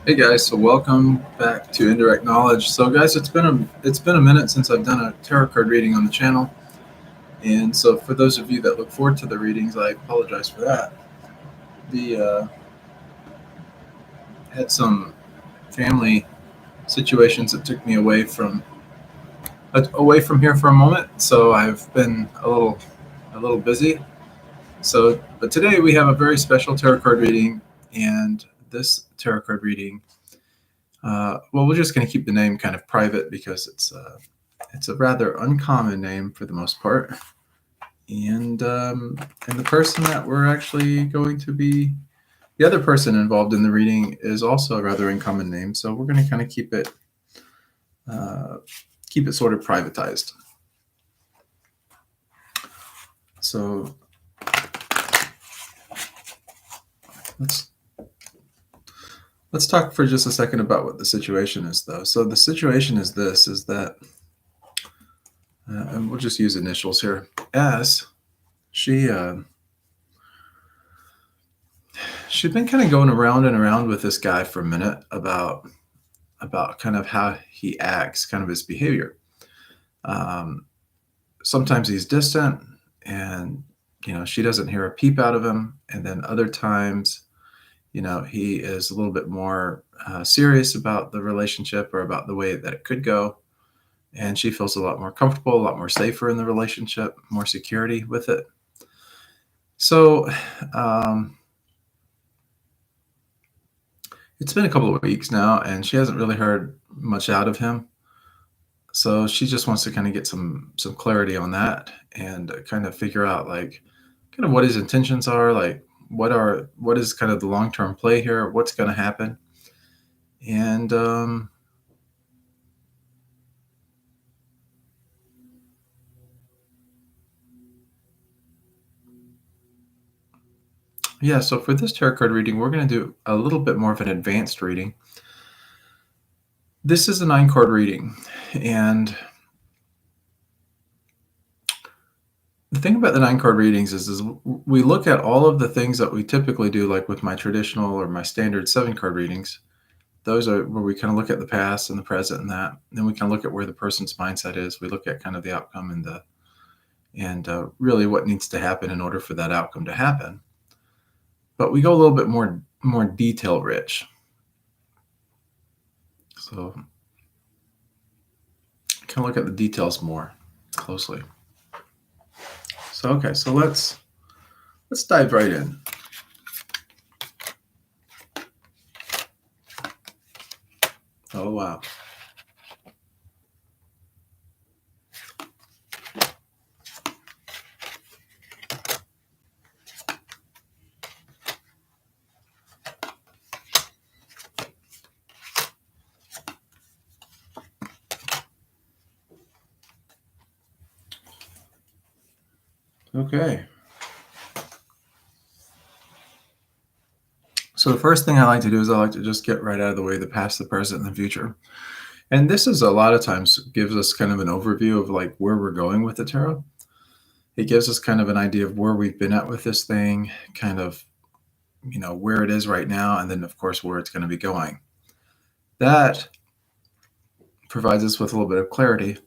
Hey guys, so welcome back to Indirect Knowledge. So guys, it's been a minute since I've done a tarot card reading on the channel, and so for those of you that look forward to the readings, I apologize for that. The Had some family situations that took me away from here for a moment, so I've been a little busy. So, but today we have a very special tarot card reading, and this tarot card reading, well, we're just going to keep the name kind of private because it's a rather uncommon name for the most part, and the person that we're actually going to be the other person involved in the reading is also a rather uncommon name. So we're going to kind of uh, keep it sort of privatized. So let's let's talk for just a second about what the situation is, though. So the situation is this: is that, and we'll just use initials here. S. She she'd been kind of going around and around with this guy for a minute about kind of how he acts, kind of his behavior. Um, Sometimes he's distant, and she doesn't hear a peep out of him, and then other times, he is a little bit more serious about the relationship or about the way that it could go, and she feels a lot more comfortable, a lot more safer in the relationship, more security with it. So um, it's been a couple of weeks now, and she hasn't really heard much out of him. So she just wants to kind of get some clarity on that and kind of figure out, like, kind of what his intentions are, like what is kind of the long-term play here, what's going to happen. And yeah, so for this tarot card reading, we're going to do a little bit more of an advanced reading. This is a 9 card reading, and the thing about the 9 card readings is we look at all of the things that we typically do, like with my traditional or my standard 7 card readings. Those are where we kind of look at the past and the present and that. And then we kind of look at where the person's mindset is. We look at kind of the outcome and really what needs to happen in order for that outcome to happen. But we go a little bit more detail rich. So kind of look at the details more closely. So okay, so let's dive right in. Oh wow. Okay. So the first thing I like to do is I like to just get right out of the way the past, the present, and the future. And this is a lot of times gives us kind of an overview of like where we're going with the tarot. It gives us kind of an idea of where we've been at with this thing, kind of, where it is right now, and then of course where it's going to be going. That provides us with a little bit of clarity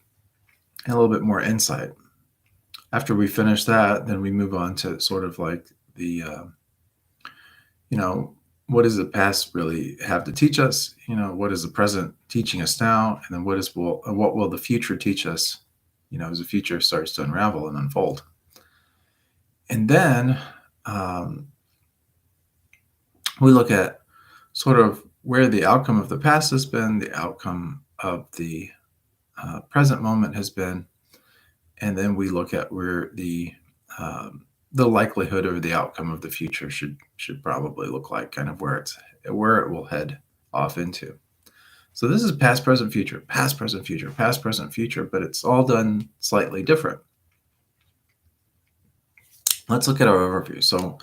and a little bit more insight. After we finish that, then we move on to sort of like you know, what does the past really have to teach us? What is the present teaching us now? And then what will the future teach us, as the future starts to unravel and unfold? And then um, we look at sort of where the outcome of the past has been, the outcome of the present moment has been, and then we look at where the likelihood of the outcome of the future should probably look like, kind of where it will head off into. So this is past, present, future, past, present, future, past, present, future, but it's all done slightly different. Let's look at our overview. So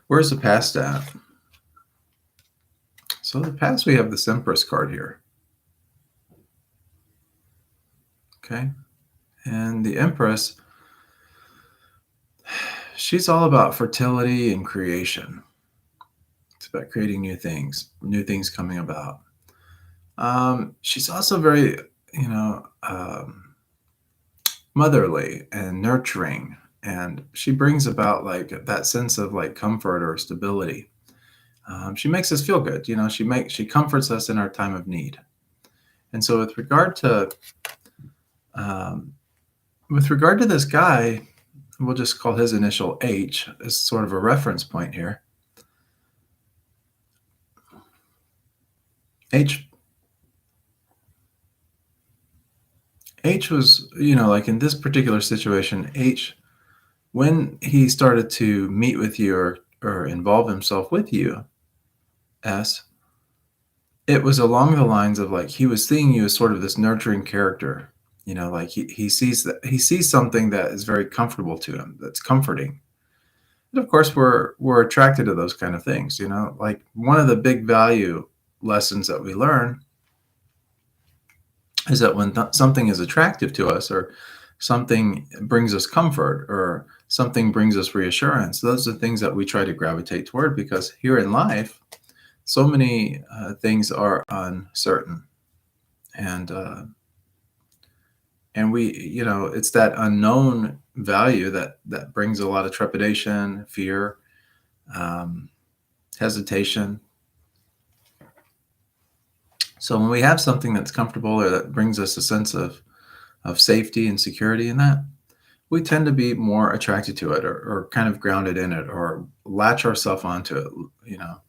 where's the past at? So the past, we have this Empress card here. Okay. And the Empress, she's all about fertility and creation. about creating new things coming about. She's also very, you know, motherly and nurturing, and she brings about like that sense of like comfort or stability. She makes us feel good. You know, she comforts us in our time of need. And so, um, with regard to this guy, we'll just call his initial H as sort of a reference point here. H H was, you know, like in this particular situation, H, when he started to meet with you or involve himself with you, S, it was along the lines of like he was seeing you as sort of this nurturing character. You know, like he sees something that is very comfortable to him, that's comforting. And of course, we're attracted to those kind of things. You know, like one of the big value lessons that we learn is that when something is attractive to us or something brings us comfort or something brings us reassurance, those are things that we try to gravitate toward because here in life, so many things are uncertain, and we, you know, it's that unknown value that brings a lot of trepidation, fear, um, hesitation. So when we have something that's comfortable or that brings us a sense of safety and security in that, we tend to be more attracted to it or kind of grounded in it or latch ourselves onto it. You know,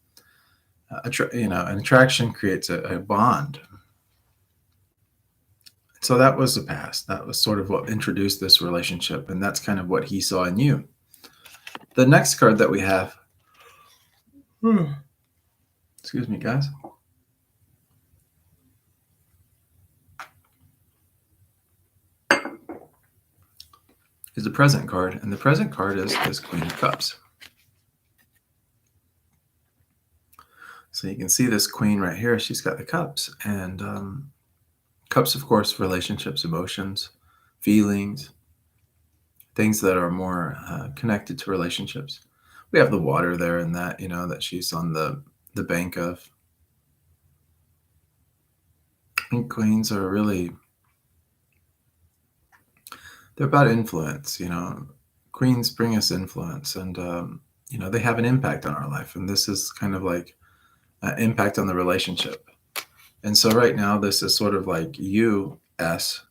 an attraction creates a bond. So that was the past. That was sort of what introduced this relationship, and that's kind of what he saw in you. The next card that we have, excuse me, guys, is the present card, and the present card is this Queen of Cups. So you can see this queen right here. She's got the cups, and cups, of course, relationships, emotions, feelings, things that are more connected to relationships. We have the water there, and that, you know, that she's on the bank of. And queens are really, they're about influence. You know, queens bring us influence, and you know, they have an impact on our life, and this is kind of like impact on the relationship. And so right now, this is sort of like you, S,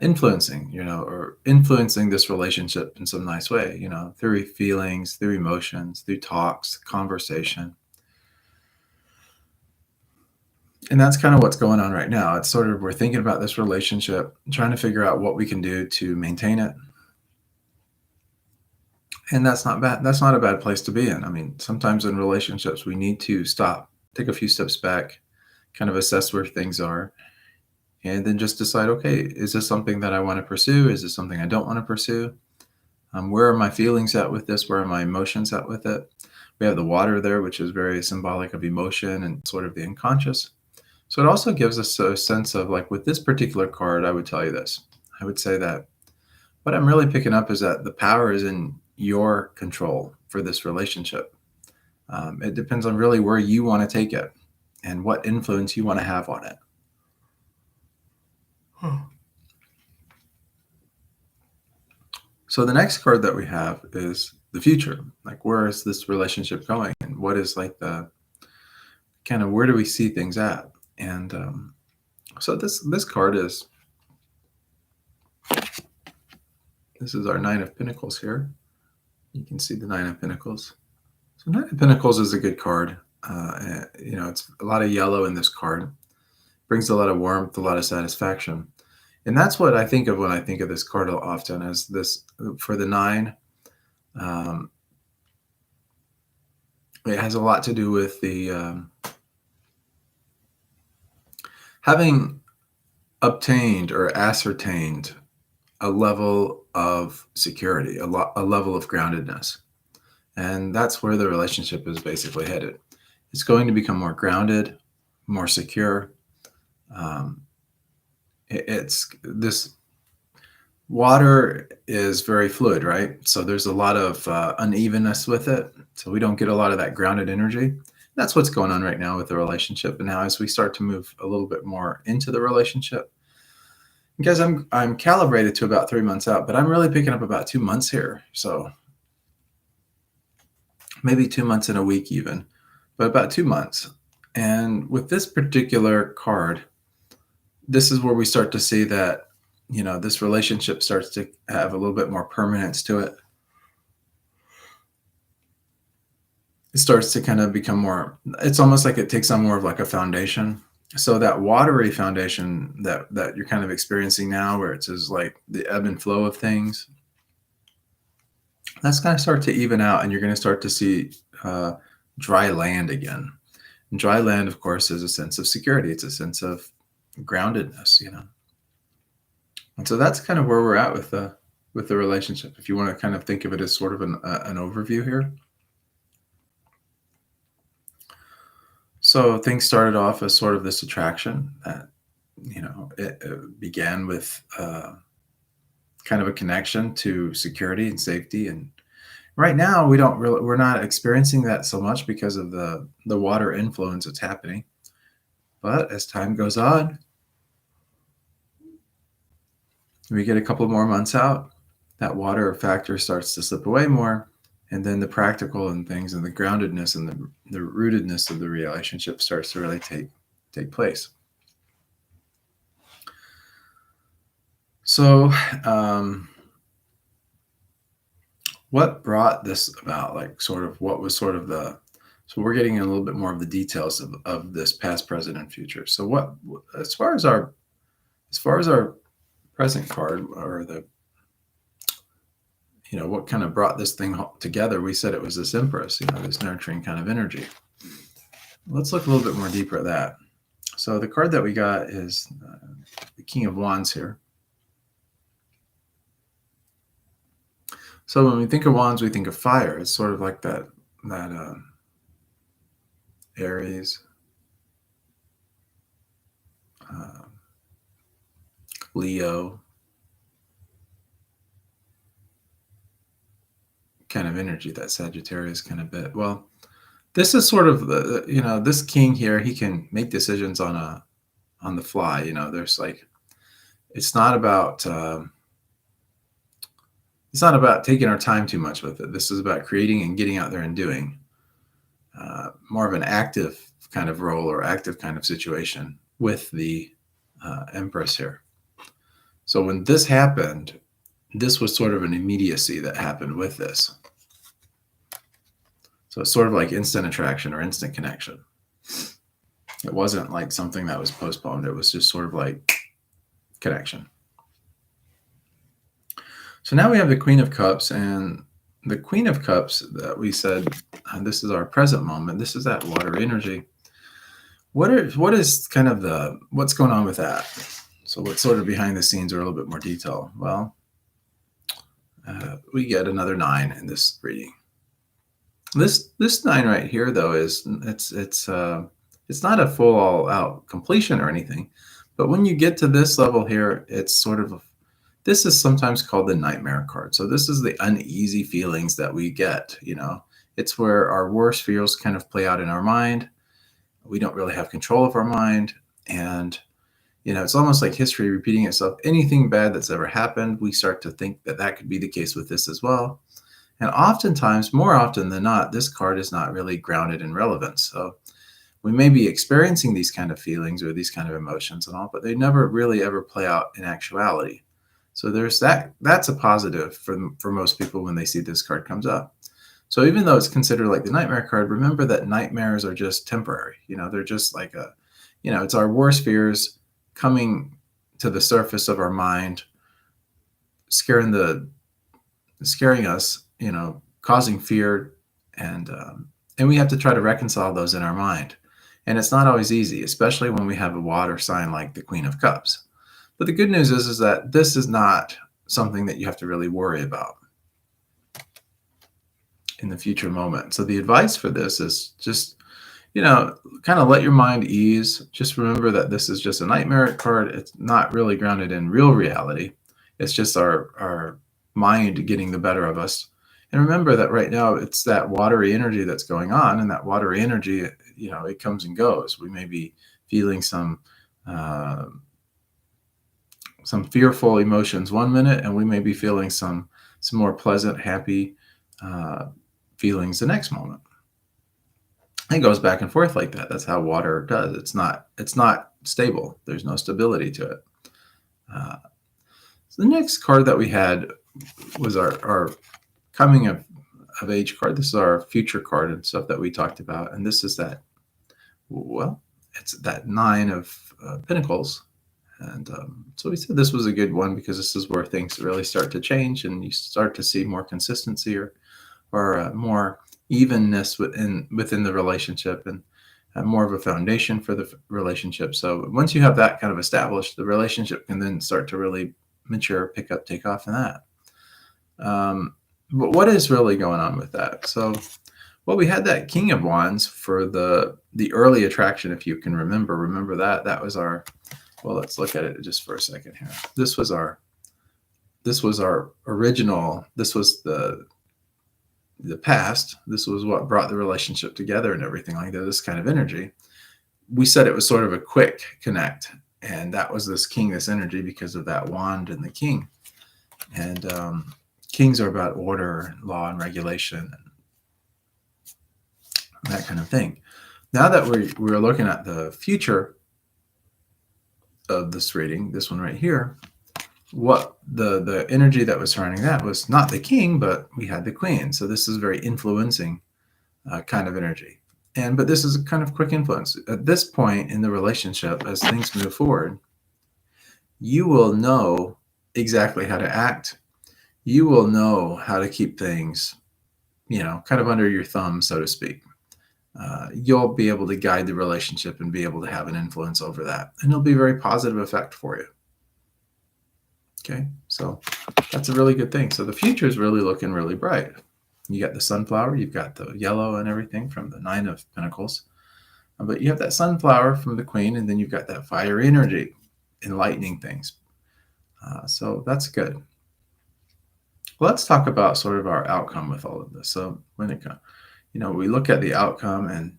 influencing, you know, or influencing this relationship in some nice way, you know, through feelings, through emotions, through talks, conversation. And that's kind of what's going on right now. It's sort of we're thinking about this relationship, trying to figure out what we can do to maintain it. And that's not bad. That's not a bad place to be in. I mean, sometimes in relationships, we need to stop, take a few steps back, kind of assess where things are, and then just decide, okay, is this something that I want to pursue? Is this something I don't want to pursue? Where are my feelings at with this? Where are my emotions at with it? We have the water there, which is very symbolic of emotion and sort of the unconscious. So it also gives us a sense of like with this particular card, I would tell you this. I would say that what I'm really picking up is that the power is in your control for this relationship. It depends on really where you want to take it and what influence you want to have on it. So the next card that we have is the future. Like, where is this relationship going, and what is like the kind of where do we see things at? And so this card is this is our Nine of Pentacles here. You can see the Nine of Pentacles. So Nine of Pentacles is a good card. You know, it's a lot of yellow in this card. Brings a lot of warmth, a lot of satisfaction. And that's what I think of when I think of this card often as this for the nine. Um, it has a lot to do with the having obtained or ascertained a level of security, a level of groundedness. And that's where the relationship is basically headed. It's going to become more grounded, more secure. It's this Water is very fluid, right? So there's a lot of unevenness with it. So we don't get a lot of that grounded energy. That's what's going on right now with the relationship. And now, as we start to move a little bit more into the relationship, because I'm calibrated to about 3 months out, but I'm really picking up about 2 months here. So maybe 2 months in a week, even, but about 2 months. And with this particular card, this is where we start to see that, this relationship starts to have a little bit more permanence to it. It starts to kind of become more, it's almost like it takes on more of like a foundation. So that watery foundation that you're kind of experiencing now, where it's just like the ebb and flow of things, that's going to start to even out, and you're going to start to see dry land again. And dry land, of course, is a sense of security. It's a sense of groundedness. And so that's kind of where we're at with the relationship. If you want to kind of think of it as sort of an overview here. So things started off as sort of this attraction that, it began with kind of a connection to security and safety. And right now we're not experiencing that so much because of the water influence that's happening. But as time goes on, we get a couple more months out, that water factor starts to slip away more. And then the practical and things and the groundedness and the rootedness of the relationship starts to really take place. So, what brought this about? Like, sort of, what was sort of so we're getting a little bit more of the details of this past, present, and future. So, what, as far as our present card, or what kind of brought this thing together, we said it was this Empress, this nurturing kind of energy. Let's look a little bit more deeper at that. So the card that we got is the King of Wands here. So when we think of wands, we think of fire. It's sort of like that Aries, Leo kind of energy, that Sagittarius kind of bit. Well, this is sort of this king here. He can make decisions on the fly. There's like, it's not about taking our time too much with it. This is about creating and getting out there and doing. More of an active kind of role or active kind of situation with the Empress here. So when this happened, this was sort of an immediacy that happened with this. So it's sort of like instant attraction or instant connection. It wasn't like something that was postponed. It was just sort of like connection. So now we have the Queen of Cups, and the Queen of Cups that we said, this is our present moment. This is that water energy. What is kind of what's going on with that? So what's sort of behind the scenes, or a little bit more detail? Well, we get another 9 in this reading. This 9 right here, though, it's not a full all out completion or anything, but when you get to this level here, it's sort of this is sometimes called the nightmare card. So this is the uneasy feelings that we get. It's where our worst fears kind of play out in our mind. We don't really have control of our mind, and it's almost like history repeating itself. Anything bad that's ever happened, we start to think that could be the case with this as well. And oftentimes, more often than not, this card is not really grounded in relevance. So we may be experiencing these kind of feelings or these kind of emotions and all, but they never really ever play out in actuality. So there's that's a positive for most people when they see this card comes up. So even though it's considered like the nightmare card, remember that nightmares are just temporary. They're just like it's our worst fears coming to the surface of our mind, scaring us, causing fear, and we have to try to reconcile those in our mind. And it's not always easy, especially when we have a water sign like the Queen of Cups. But the good news is that this is not something that you have to really worry about in the future moment. So the advice for this is just, kind of let your mind ease. Just remember that this is just a nightmare card. It's not really grounded in real reality. It's just our mind getting the better of us. And remember that right now it's that watery energy that's going on, and that watery energy, it comes and goes. We may be feeling uh, some fearful emotions one minute, and we may be feeling some more pleasant, happy uh, feelings the next moment. It goes back and forth like that. That's how water does. It's not stable. There's no stability to it. So the next card that we had was our coming of age card. This is our future card and stuff that we talked about. And this is that, well, it's that 9 of Pentacles. And so we said this was a good one because this is where things really start to change and you start to see more consistency or more evenness within the relationship, and more of a foundation for the relationship. So once you have that kind of established, the relationship can then start to really mature, pick up, take off in that. But what is really going on with that? So, well, we had that King of Wands for the early attraction, if you can remember that was our, well, let's look at it just for a second here. This was our original, this was the past. This was what brought the relationship together and everything like that, this kind of energy. We said it was sort of a quick connect, and that was this this energy because of that wand and the king. And kings are about order, law, and regulation, and that kind of thing. Now that we're looking at the future of this reading, this one right here, what the energy that was surrounding that was not the king, but we had the queen. So this is very influencing kind of energy. But this is a kind of quick influence. At this point in the relationship, as things move forward, you will know exactly how to act. You will know how to keep things, kind of under your thumb, so to speak. You'll be able to guide the relationship and be able to have an influence over that. And it'll be a very positive effect for you. Okay, so that's a really good thing. So the future is really looking really bright. You got the sunflower, you've got the yellow and everything from the 9 of Pentacles. But you have that sunflower from the queen, and then you've got that fire energy enlightening things. So that's good. Let's talk about sort of our outcome with all of this. So when it comes, we look at the outcome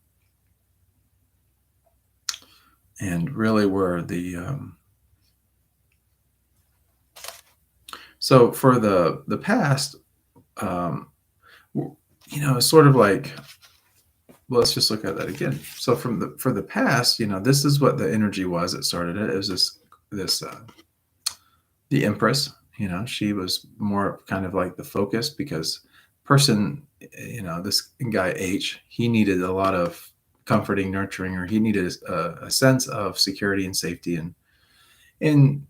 and really where the so for the past, sort of like, well, let's just look at that again. So for the past, this is what the energy was that started it. It was this the Empress. She was more kind of like the focus, because person, this guy H, he needed a lot of comforting, nurturing, or he needed a sense of security and safety, and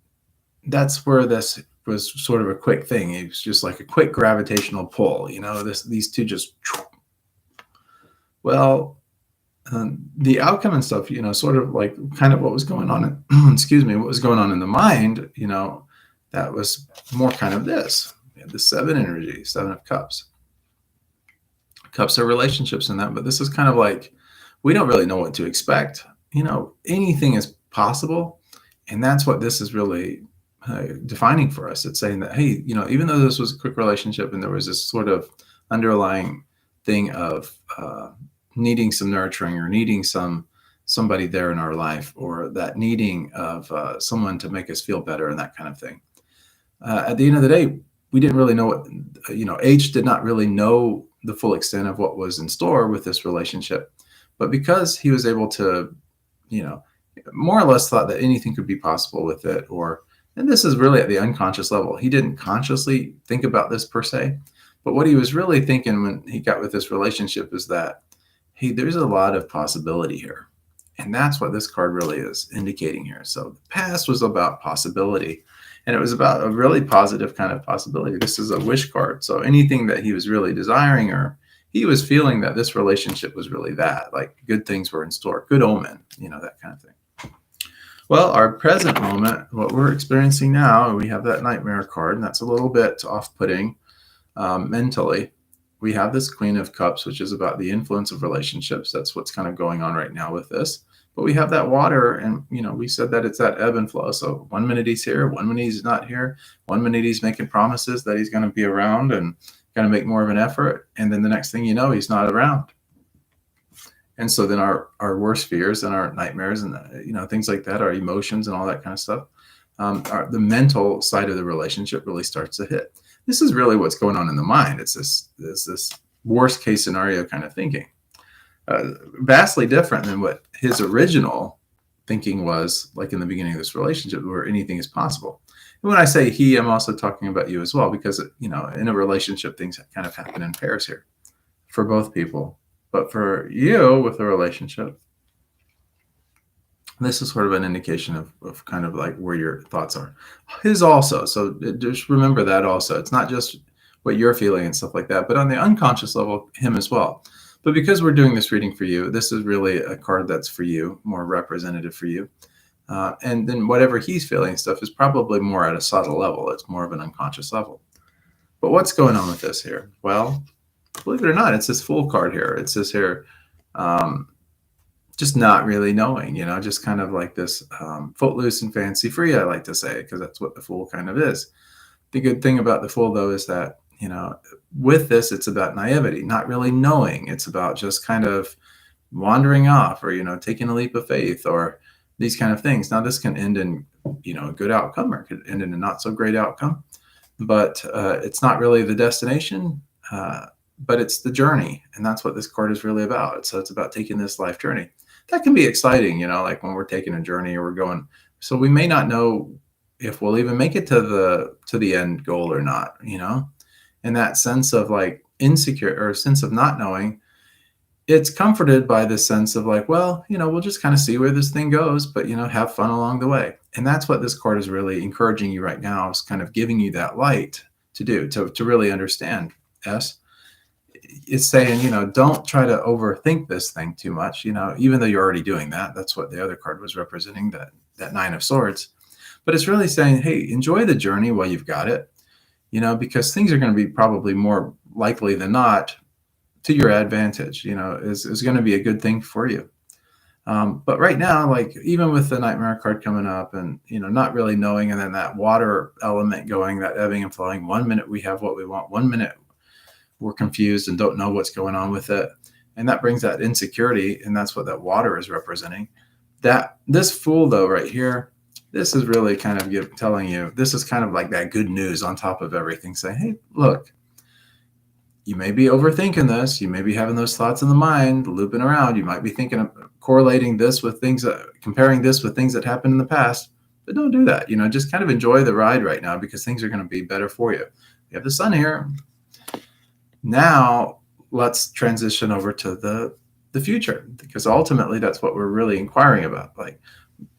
that's where this was sort of a quick thing. It was just like a quick gravitational pull. These two just, well, the outcome and stuff, sort of like kind of what was going on, excuse me, what was going on in the mind, that was more kind of this. We had the 7 energy, 7 of Cups. Cups are relationships in that, but this is kind of like, we don't really know what to expect. Anything is possible. And that's what this is really defining for us. It's saying that, hey, even though this was a quick relationship and there was this sort of underlying thing of needing some nurturing or needing somebody there in our life, or that needing of someone to make us feel better and that kind of thing. At the end of the day, we didn't really know what, H did not really know the full extent of what was in store with this relationship. But because he was able to, more or less thought that anything could be possible with it, and this is really at the unconscious level. He didn't consciously think about this per se, but what he was really thinking when he got with this relationship is that, hey, there's a lot of possibility here. And that's what this card really is indicating here. So the past was about possibility, and it was about a really positive kind of possibility. This is a wish card. So anything that he was really desiring, or he was feeling that this relationship was really that, like good things were in store, good omen, that kind of thing. Well, our present moment, what we're experiencing now, we have that nightmare card, and that's a little bit off-putting mentally. we have this Queen of Cups, which is about the influence of relationships. That's what's kind of going on right now with this. But we have that water, and we said that it's that ebb and flow. So 1 minute he's here, 1 minute he's not here, 1 minute he's making promises that he's going to be around and going to make more of an effort, and then the next thing you know, he's not around. And so then our worst fears and our nightmares and things like that, our emotions and all that kind of stuff, the mental side of the relationship really starts to hit. This is really what's going on in the mind. It's this worst case scenario kind of thinking, vastly different than what his original thinking was like in the beginning of this relationship, where anything is possible. And when I say he, I'm also talking about you as well, because in a relationship, things kind of happen in pairs here for both people. But for you with a relationship, this is sort of an indication of kind of like where your thoughts are. His also. So just remember that also. It's not just what you're feeling and stuff like that, but on the unconscious level, him as well. But because we're doing this reading for you, this is really a card that's for you, more representative for you. And then whatever he's feeling stuff is probably more at a subtle level. It's more of an unconscious level. But what's going on with this here? Well, believe it or not, it's this Fool card here. It's this here, just not really knowing, just kind of like this footloose and fancy free, I like to say, because that's what the Fool kind of is. The good thing about the Fool, though, is that, with this, it's about naivety, not really knowing. It's about just kind of wandering off or, taking a leap of faith or these kind of things. Now, this can end in, a good outcome, or it could end in a not so great outcome, but it's not really the destination. But it's the journey, and that's what this card is really about. So it's about taking this life journey. That can be exciting, like when we're taking a journey or we're going. So we may not know if we'll even make it to the end goal or not, and that sense of like insecure or sense of not knowing, it's comforted by this sense of like, well, we'll just kind of see where this thing goes, but have fun along the way. And that's what this card is really encouraging you right now, is kind of giving you that light to do, to really understand. It's saying, don't try to overthink this thing too much, even though you're already doing that. That's what the other card was representing, that Nine of Swords. But it's really saying, hey, enjoy the journey while you've got it, because things are going to be probably more likely than not to your advantage, is going to be a good thing for you. But right now, like even with the Nightmare card coming up and, not really knowing, and then that water element going, that ebbing and flowing, 1 minute we have what we want, 1 minute we're confused and don't know what's going on with it. And that brings that insecurity. And that's what that water is representing. That this Fool, though, right here, this is really kind of telling you, this is kind of like that good news on top of everything, saying, hey, look, you may be overthinking this. You may be having those thoughts in the mind looping around. You might be thinking of correlating this with things, comparing this with things that happened in the past. But don't do that. Just kind of enjoy the ride right now, because things are going to be better for you. You have the Sun here. Now let's transition over to the future, because ultimately that's what we're really inquiring about.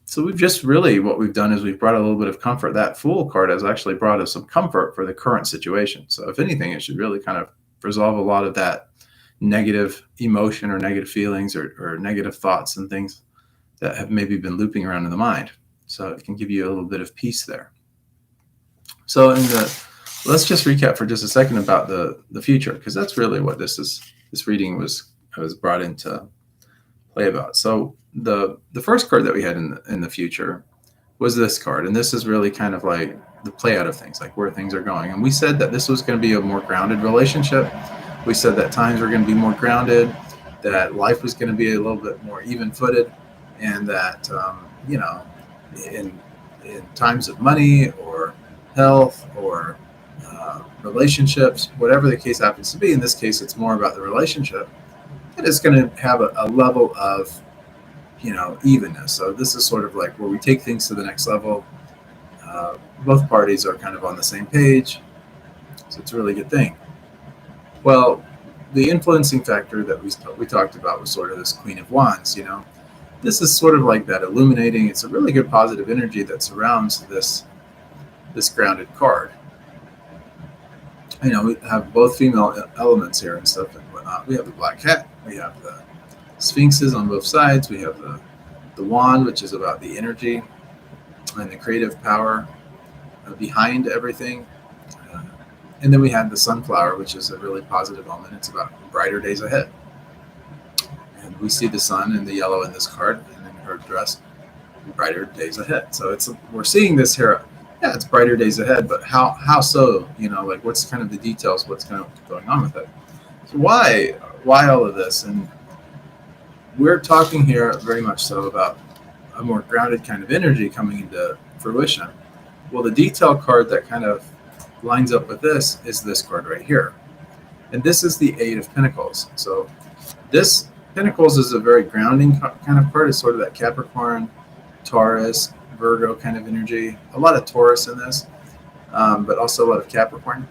So we've just really, what we've done is we've brought a little bit of comfort. That Fool card has actually brought us some comfort for the current situation. So if anything, it should really kind of resolve a lot of that negative emotion or negative feelings or negative thoughts and things that have maybe been looping around in the mind. So it can give you a little bit of peace there. So let's just recap for just a second about the future, because that's really what this reading was brought into play about. So the first card that we had in the future was this card, and this is really kind of like the play out of things, like where things are going. And we said that this was going to be a more grounded relationship. We said that times were going to be more grounded, that life was going to be a little bit more even-footed, and that in times of money or health or relationships, whatever the case happens to be, in this case it's more about the relationship, that it's going to have a level of evenness. So this is sort of like where we take things to the next level. Both parties are kind of on the same page, so it's a really good thing. Well, the influencing factor that we talked about was sort of this Queen of Wands. This is sort of like that illuminating. It's a really good positive energy that surrounds this grounded card. We have both female elements here and stuff and whatnot. We have the Black Cat. We have the Sphinxes on both sides. We have the Wand, which is about the energy and the creative power behind everything. And then we had the sunflower, which is a really positive element. It's about brighter days ahead. And we see the sun and the yellow in this card, and in her dress, brighter days ahead. So we're seeing this here. Yeah, it's brighter days ahead, but how so? Like what's kind of the details? What's kind of going on with it? So why all of this? And we're talking here very much so about a more grounded kind of energy coming into fruition. Well, the detail card that kind of lines up with this is this card right here. And this is the Eight of Pentacles. So this Pentacles is a very grounding kind of card. It's sort of that Capricorn, Taurus, Virgo kind of energy. A lot of Taurus in this, but also a lot of Capricorn.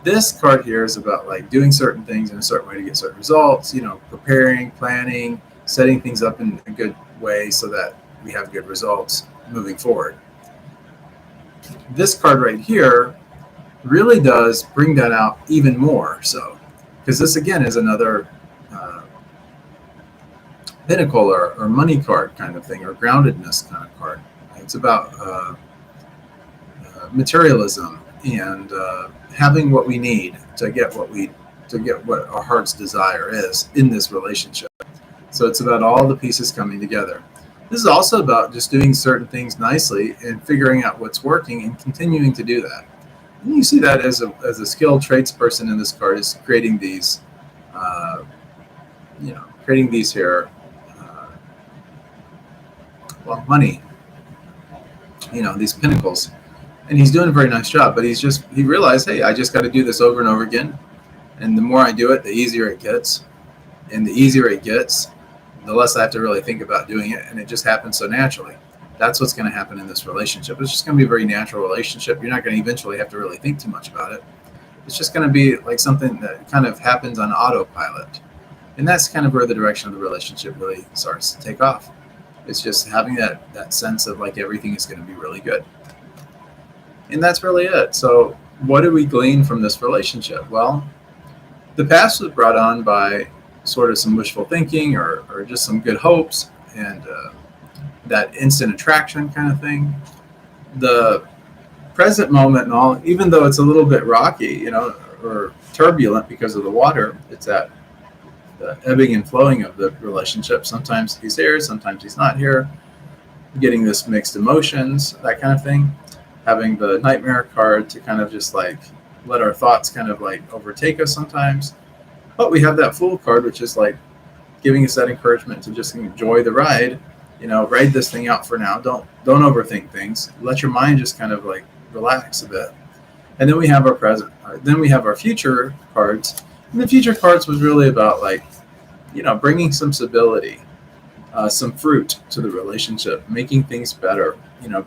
This card here is about like doing certain things in a certain way to get certain results, preparing, planning, setting things up in a good way so that we have good results moving forward. This card right here really does bring that out even more so, because this again is another pinnacle or money card kind of thing, or groundedness kind of card. It's about materialism and having what we need to get what our heart's desire is in this relationship. So it's about all the pieces coming together. This is also about just doing certain things nicely and figuring out what's working and continuing to do that. And you see that as a skilled tradesperson in this card is creating these, here, money, these pinnacles. And he's doing a very nice job, but he realized, hey, I just got to do this over and over again. And the more I do it, the easier it gets. And the easier it gets, the less I have to really think about doing it. And it just happens so naturally. That's what's going to happen in this relationship. It's just going to be a very natural relationship. You're not going to eventually have to really think too much about it. It's just going to be like something that kind of happens on autopilot. And that's kind of where the direction of the relationship really starts to take off. It's just having that sense of like everything is going to be really good. And that's really it. So what do we glean from this relationship? Well, the past was brought on by sort of some wishful thinking or just some good hopes and that instant attraction kind of thing. The present moment and all, even though it's a little bit rocky, or turbulent because of the water, it's that the ebbing and flowing of the relationship. Sometimes he's here, sometimes he's not here. Getting this mixed emotions, that kind of thing. Having the Nightmare card to kind of just like let our thoughts kind of like overtake us sometimes. But we have that Fool card, which is like giving us that encouragement to just enjoy the ride. Ride this thing out for now. Don't overthink things. Let your mind just kind of like relax a bit. And then we have our present. Then we have our future cards. And the future cards was really about like, bringing some stability, some fruit to the relationship, making things better.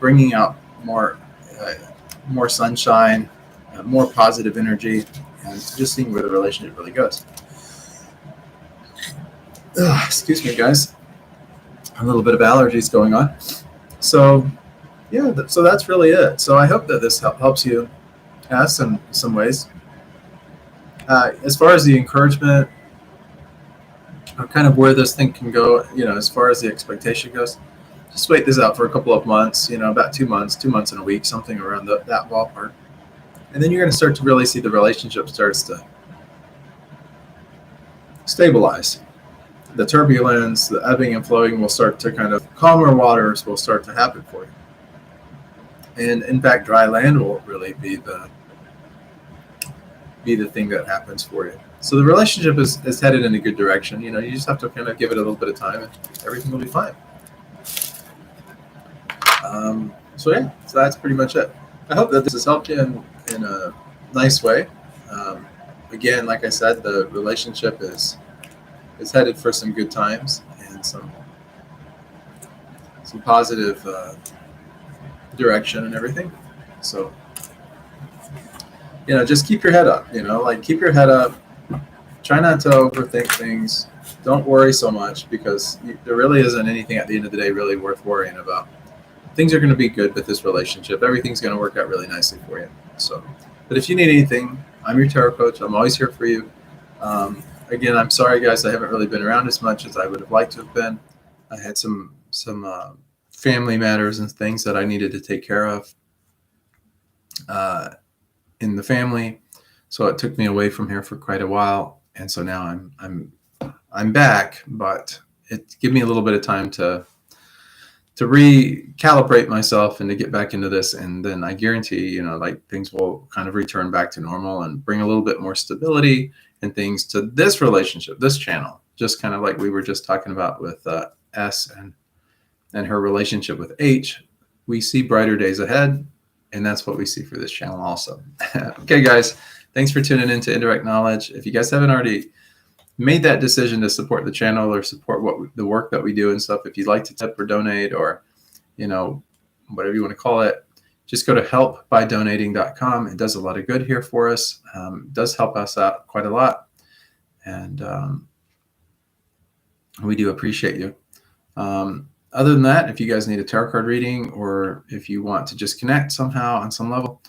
Bringing out more sunshine, more positive energy, and just seeing where the relationship really goes. Excuse me, guys. A little bit of allergies going on. So, yeah, so that's really it. So I hope that this helps you in some ways. As far as the encouragement, or kind of where this thing can go, as far as the expectation goes, just wait this out for a couple of months, about 2 months and a week, something around that ballpark. And then you're going to start to really see the relationship starts to stabilize. The turbulence, the ebbing and flowing will start to kind of calmer waters will start to happen for you. And in fact, dry land will really be the thing that happens for you. So the relationship is headed in a good direction. You just have to kind of give it a little bit of time and everything will be fine. So that's pretty much it. I hope that this has helped you in a nice way. Again, like I said, the relationship is headed for some good times and some positive direction and everything. So, just keep your head up, keep your head up. Try not to overthink things. Don't worry so much because there really isn't anything at the end of the day really worth worrying about. Things are going to be good with this relationship. Everything's going to work out really nicely for you. So, but if you need anything, I'm your tarot coach. I'm always here for you. Again, I'm sorry, guys. I haven't really been around as much as I would have liked to have been. I had some family matters and things that I needed to take care of in the family. So it took me away from here for quite a while, and so now I'm back, but it gave me a little bit of time to recalibrate myself and to get back into this. And then I guarantee, like things will kind of return back to normal and bring a little bit more stability and things to this relationship, this channel, just kind of like we were just talking about with S and her relationship with H. We see brighter days ahead, and that's what we see for this channel also. Okay, guys, thanks for tuning in to Indirect Knowledge. If you guys haven't already made that decision to support the channel or support the work that we do and stuff, if you'd like to tip or donate or, whatever you want to call it, just go to helpbydonating.com. It does a lot of good here for us. It does help us out quite a lot. And we do appreciate you. Other than that, if you guys need a tarot card reading or if you want to just connect somehow on some level,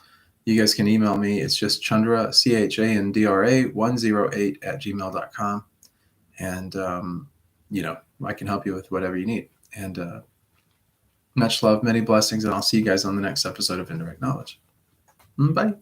you guys can email me. It's just Chandra, CHANDRA108 @gmail.com. And, I can help you with whatever you need. And much love, many blessings, and I'll see you guys on the next episode of Indirect Knowledge. Bye.